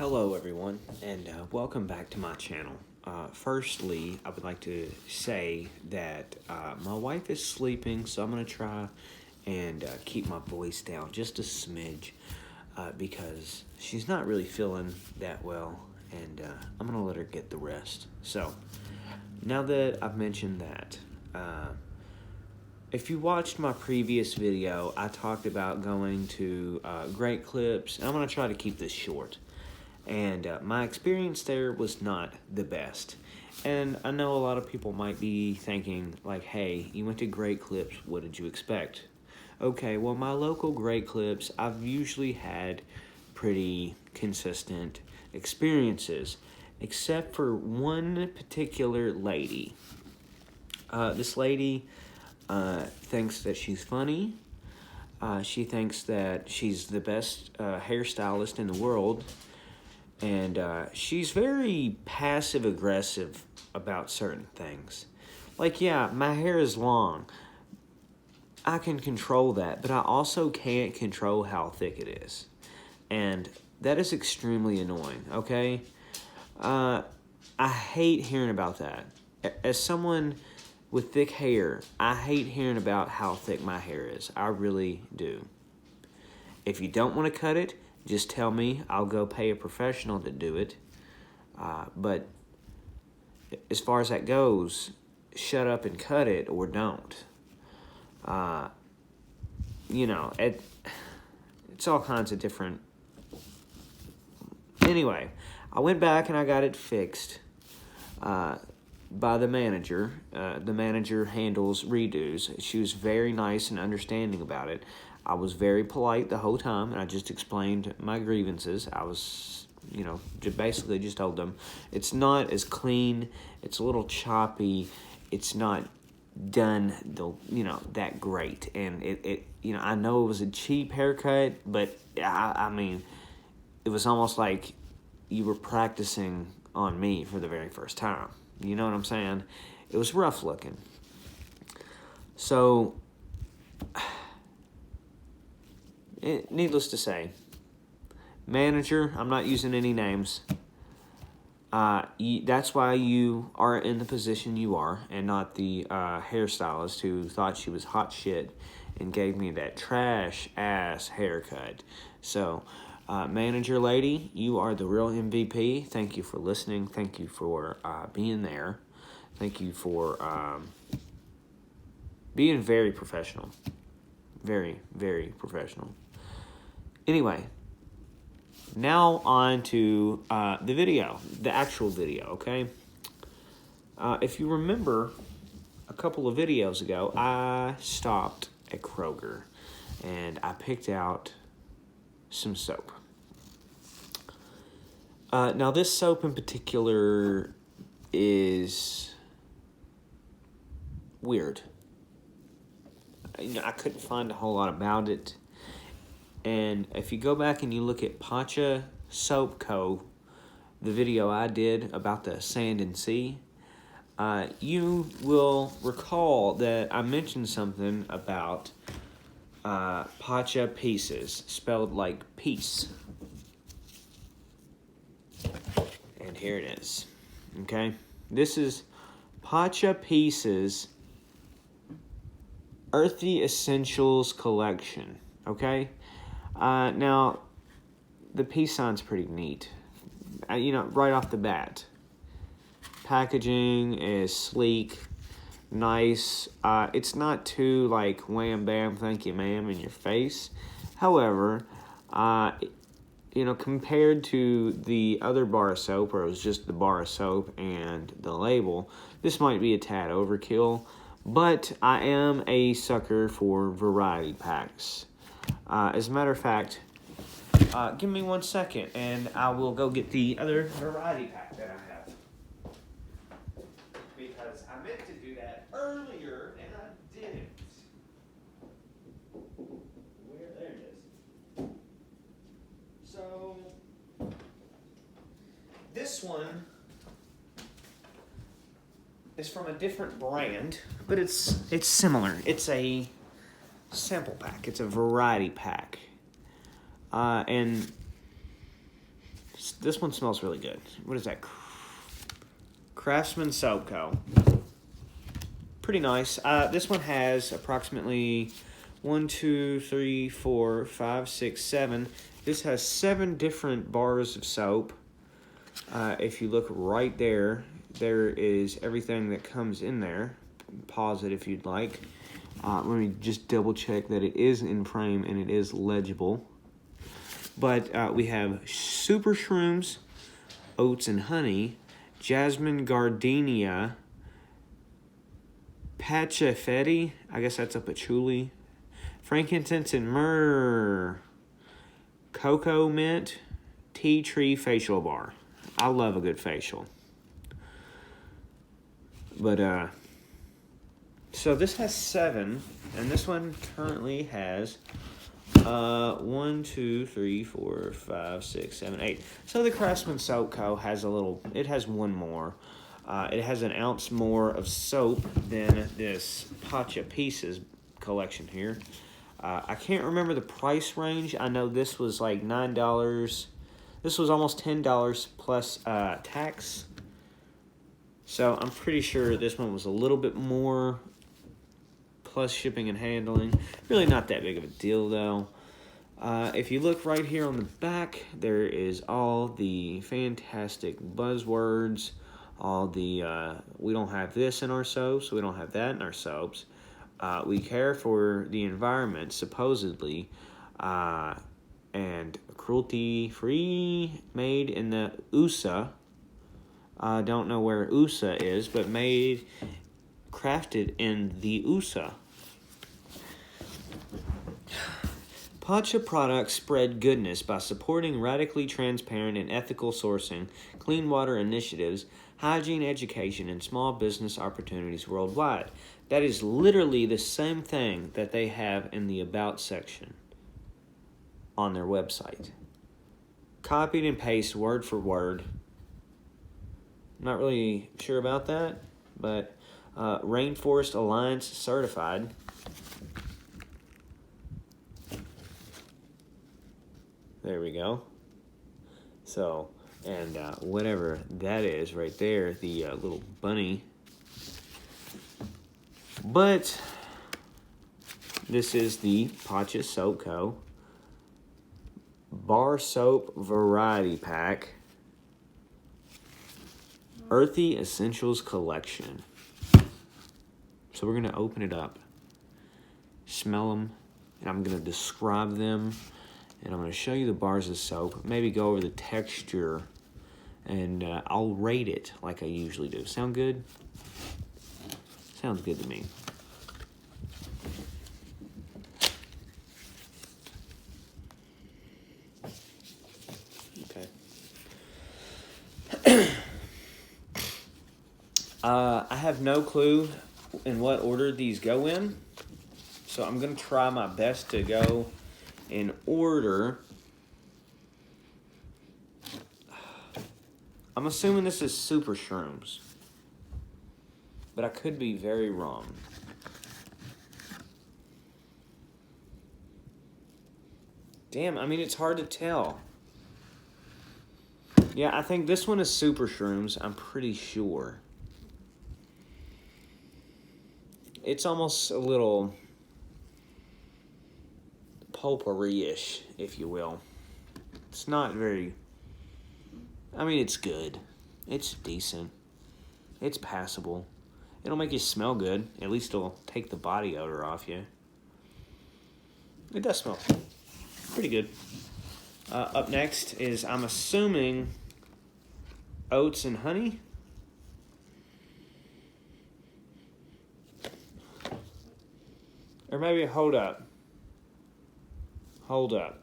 Hello everyone, and welcome back to my channel. Firstly, I would like to say that my wife is sleeping, so I'm going to try and keep my voice down just a smidge because she's not really feeling that well, and I'm going to let her get the rest. So, now that I've mentioned that, if you watched my previous video, I talked about going to Great Clips, and I'm going to try to keep this short. And my experience there was not the best. And I know a lot of people might be thinking, like, hey, you went to Great Clips, what did you expect? Okay, well, my local Great Clips, I've usually had pretty consistent experiences, except for one particular lady. This lady thinks that she's funny. She thinks that she's the best hairstylist in the world. And she's very passive-aggressive about certain things. Like, yeah, my hair is long. I can control that, but I also can't control how thick it is. And that is extremely annoying, okay? I hate hearing about that. As someone with thick hair, I hate hearing about how thick my hair is. I really do. If you don't want to cut it, just tell me. I'll go pay a professional to do it. But as far as that goes, shut up and cut it or don't. It's all kinds of different. Anyway, I went back and I got it fixed by the manager. The manager handles redos. She was very nice and understanding about it. I was very polite the whole time, and I just explained my grievances. I was, basically just told them it's not as clean, it's a little choppy, it's not done that great. And I know it was a cheap haircut, but I mean, it was almost like you were practicing on me for the very first time. You know what I'm saying? It was rough looking. So, needless to say, manager, I'm not using any names. That's why you are in the position you are, and not the hairstylist who thought she was hot shit and gave me that trash-ass haircut. So, manager lady, you are the real MVP. Thank you for listening. Thank you for being there. Thank you for being very professional. Very, very professional. Anyway, now on to the video, the actual video, okay? If you remember, a couple of videos ago, I stopped at Kroger, and I picked out some soap. Now, this soap in particular is weird. I couldn't find a whole lot about it. And if you go back and you look at Pacha Soap Co., the video I did about the sand and sea, you will recall that I mentioned something about Pacha Pieces, spelled like peace. And here it is. Okay? This is Pacha Pieces Earthy Essentials Collection. Okay? Now, the peace sign's pretty neat. Right off the bat. Packaging is sleek, nice. It's not too, like, wham, bam, thank you, ma'am, in your face. However, compared to the other bar of soap, where it was just the bar of soap and the label, this might be a tad overkill. But I am a sucker for variety packs. As a matter of fact, give me 1 second, and I will go get the other variety pack that I have. Because I meant to do that earlier, and I didn't. There it is. So, this one is from a different brand, but it's similar. It's a sample pack. It's a variety pack. And This one smells really good. What is that? Craftsman Soap Co. Pretty nice. This one has approximately 1, 2, 3, 4, 5, 6, 7. This has 7 different bars of soap. If you look right there, there is everything that comes in there. Pause it if you'd like. Let me just double check that it is in frame and it is legible. But we have Super Shrooms, Oats and Honey, Jasmine Gardenia, Pacha, I guess that's a patchouli, frankincense and myrrh, cocoa mint, tea tree facial bar. I love a good facial. But, so this has 7, and this one currently has 1, 2, 3, 4, 5, 6, 7, 8. So the Craftsman Soap Co. has it has one more. It has an ounce more of soap than this Pacha Pieces collection here. I can't remember the price range. I know this was like $9. This was almost $10 plus tax. So I'm pretty sure this one was a little bit more plus shipping and handling. Really not that big of a deal though. If you look right here on the back, there is all the fantastic buzzwords. All the, we don't have this in our soaps, we don't have that in our soaps. We care for the environment, supposedly, and cruelty-free, made in the USA. I don't know where USA is, but crafted in the USA. Pacha products spread goodness by supporting radically transparent and ethical sourcing, clean water initiatives, hygiene education, and small business opportunities worldwide. That is literally the same thing that they have in the About section on their website. Copied and pasted word for word. Not really sure about that, but Rainforest Alliance certified. There we go. So, and whatever that is right there, the little bunny. But this is the Pacha Soap Co. Bar Soap Variety Pack. Earthy Essentials Collection. So we're going to open it up, smell them, and I'm going to describe them. And I'm going to show you the bars of soap, maybe go over the texture, and I'll rate it like I usually do. Sound good? Sounds good to me. Okay. I have no clue in what order these go in, so I'm going to try my best to go in order. I'm assuming this is Super Shrooms, but I could be very wrong. Damn, I mean, it's hard to tell. Yeah, I think this one is Super Shrooms, I'm pretty sure. It's almost a little potpourri-ish, if you will. It's not very... I mean, it's good. It's decent. It's passable. It'll make you smell good. At least it'll take the body odor off you. It does smell pretty good. Up next is, I'm assuming, Oats and Honey. Or maybe, hold up. Hold up.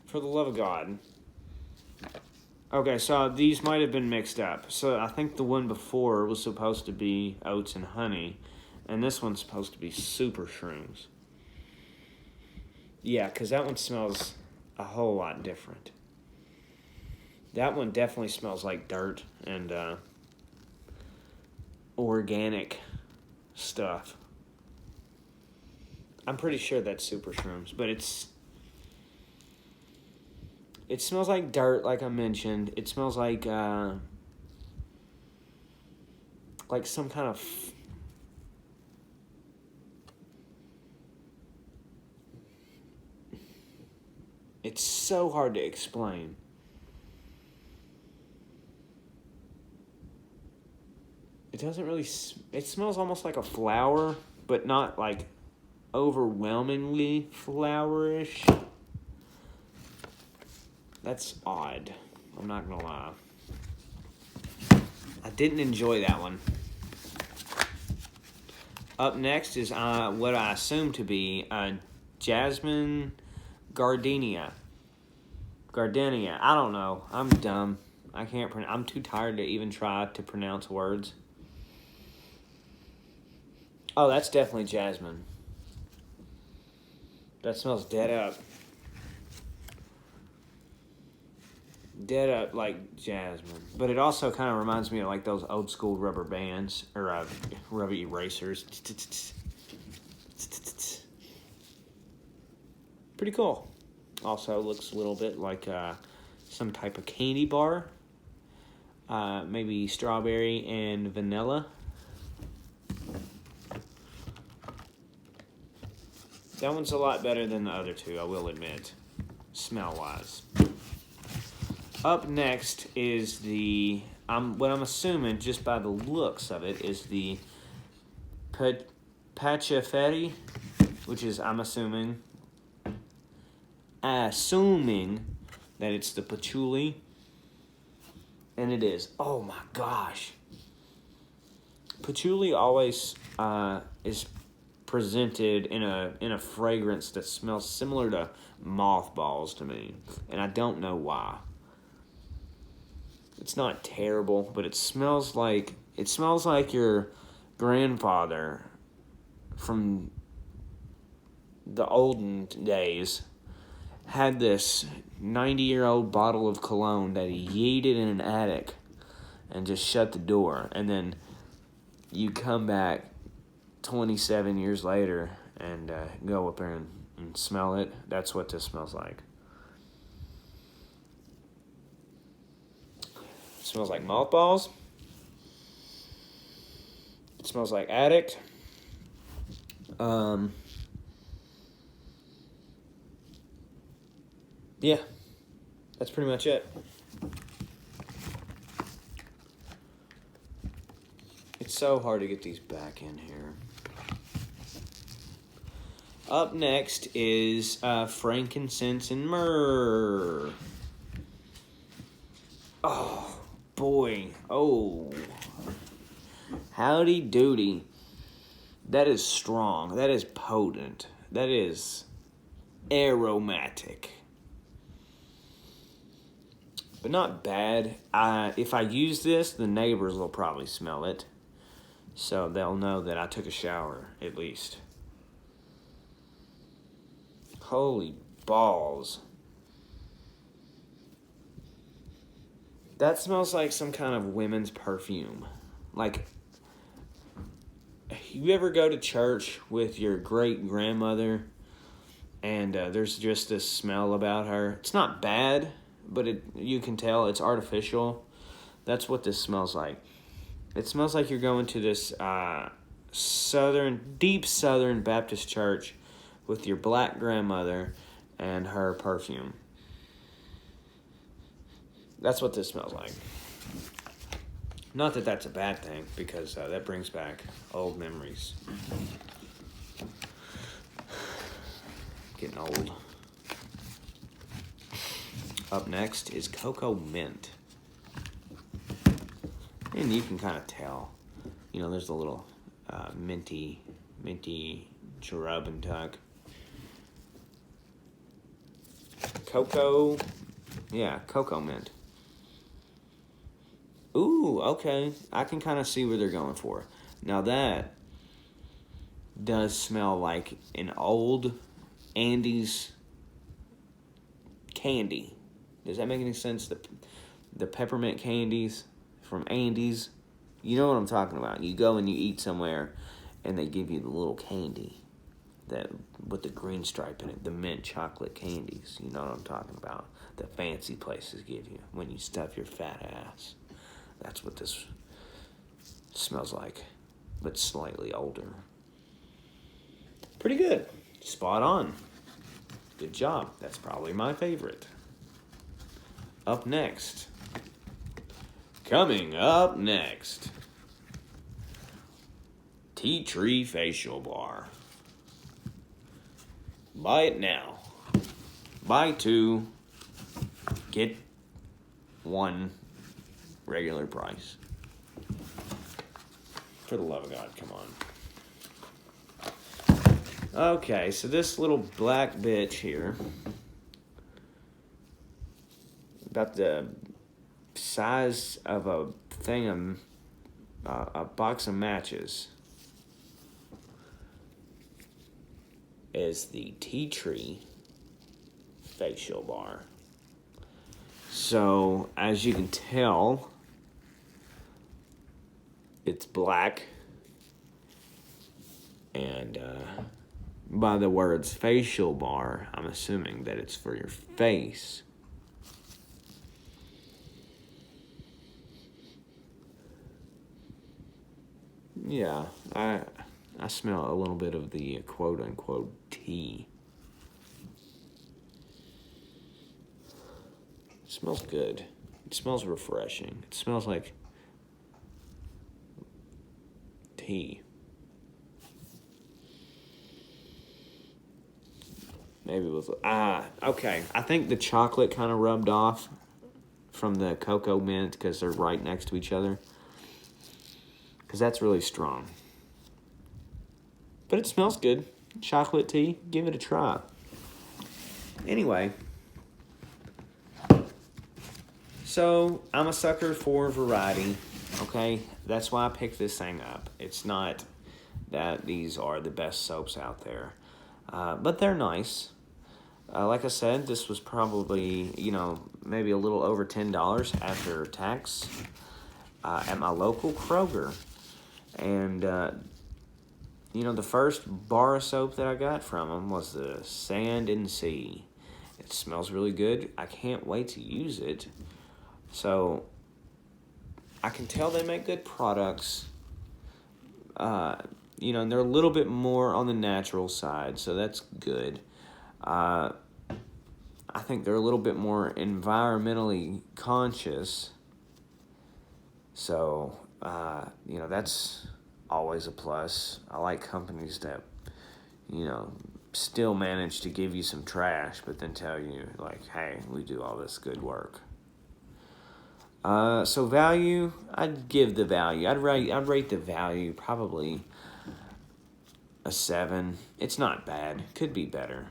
For the love of God. Okay, so these might have been mixed up. So I think the one before was supposed to be Oats and Honey, and this one's supposed to be Super Shrooms. Yeah, because that one smells a whole lot different. That one definitely smells like dirt and organic stuff. I'm pretty sure that's Super Shrooms, but It smells like dirt, like I mentioned. It smells like some kind of... It's so hard to explain. It doesn't really... It smells almost like a flower, but not like overwhelmingly flowerish. That's odd. I'm not gonna lie. I didn't enjoy that one. Up next is what I assume to be Jasmine Gardenia. Gardenia. I don't know. I'm dumb. I can't pronounce. I'm too tired to even try to pronounce words. Oh, that's definitely jasmine. That smells dead up. Dead up like jasmine. But it also kind of reminds me of like those old school rubber bands or rubber erasers. Pretty cool. Also looks a little bit like some type of candy bar. Maybe strawberry and vanilla. That one's a lot better than the other two, I will admit, smell-wise. Up next is the, what I'm assuming, just by the looks of it, is the Pacha, which is, I'm assuming that it's the patchouli, and it is. Oh my gosh. Patchouli always is presented in a fragrance that smells similar to mothballs to me, and I don't know why. It's not terrible, but it smells like your grandfather from the olden days had this 90-year-old bottle of cologne that he yeeted in an attic and just shut the door, and then you come back 27 years later and go up there and smell it. That's what this smells like. It smells like mothballs. It smells like attic. Yeah, that's pretty much it. It's so hard to get these back in here. Up next is frankincense and myrrh. Oh, boy. Oh. Howdy doody. That is strong. That is potent. That is aromatic. But not bad. If I use this, the neighbors will probably smell it. So they'll know that I took a shower, at least. Holy balls. That smells like some kind of women's perfume. Like, you ever go to church with your great-grandmother and there's just this smell about her? It's not bad, but you can tell it's artificial. That's what this smells like. It smells like you're going to this deep southern Baptist church with your black grandmother and her perfume. That's what this smells like. Not that that's a bad thing, because that brings back old memories. Getting old. Up next is cocoa mint. And you can kind of tell. You know, there's a little minty rub and tuck. Cocoa mint. Ooh, okay. I can kind of see where they're going for. Now that does smell like an old Andes candy. Does that make any sense? The peppermint candies from Andes. You know what I'm talking about. You go and you eat somewhere and they give you the little candy that with the green stripe in it, the mint chocolate candies. You know what I'm talking about? The fancy places give you when you stuff your fat ass. That's what this smells like, but slightly older. Pretty good. Spot on. Good job. That's probably my favorite. Up next. Coming up next. Tea Tree Facial Bar. Buy it now. Buy 2. Get 1 regular price. For the love of God, come on. Okay, so this little black bitch here, about the size of a thing, a box of matches, is the Tea Tree Facial Bar. So, as you can tell, it's black, and by the words facial bar, I'm assuming that it's for your face. Yeah, I smell a little bit of the quote-unquote tea. It smells good. It smells refreshing. It smells like tea. Maybe it was... okay. I think the chocolate kind of rubbed off from the cocoa mint because they're right next to each other. Because that's really strong. But it smells good. Chocolate tea. Give it a try. Anyway. So, I'm a sucker for variety. Okay? That's why I picked this thing up. It's not that these are the best soaps out there. But they're nice. Like I said, this was probably, maybe a little over $10 after tax at my local Kroger. And, the first bar of soap that I got from them was the Sand and Sea. It smells really good. I can't wait to use it. So, I can tell they make good products. And they're a little bit more on the natural side, so that's good. I think they're a little bit more environmentally conscious. So, that's always a plus. I like companies that, still manage to give you some trash, but then tell you, like, hey, we do all this good work. So value, I'd give the value. I'd rate the value probably a 7. It's not bad. Could be better.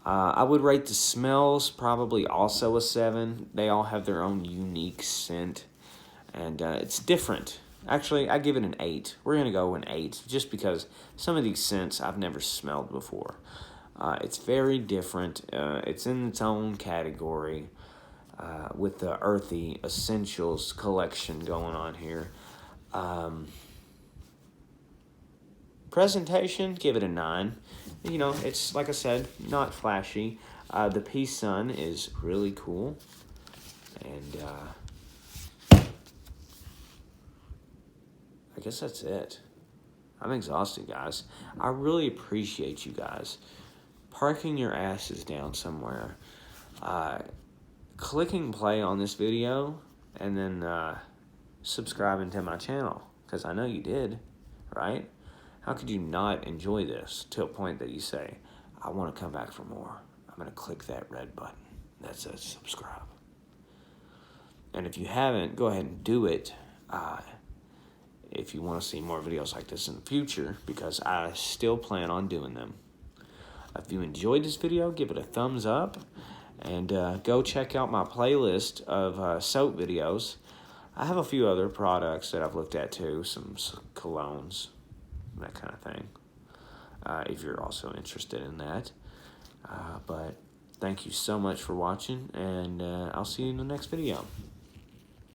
I would rate the smells probably also a 7. They all have their own unique scent, and it's different. Actually, I give it an 8. We're going to go an 8, just because some of these scents I've never smelled before. It's very different. It's in its own category with the Earthy Essentials collection going on here. Presentation, give it a 9. It's, like I said, not flashy. The Peace Sun is really cool. And I guess that's it. I'm exhausted, guys. I really appreciate you guys parking your asses down somewhere, clicking play on this video, and then subscribing to my channel, because I know you did, right? How could you not enjoy this to a point that you say, I want to come back for more? I'm going to click that red button that says subscribe. And if you haven't, go ahead and do it if you want to see more videos like this in the future, because I still plan on doing them. If you enjoyed this video, give it a thumbs up, and go check out my playlist of soap videos. I have a few other products that I've looked at too, some colognes, that kind of thing, if you're also interested in that. But thank you so much for watching, and I'll see you in the next video.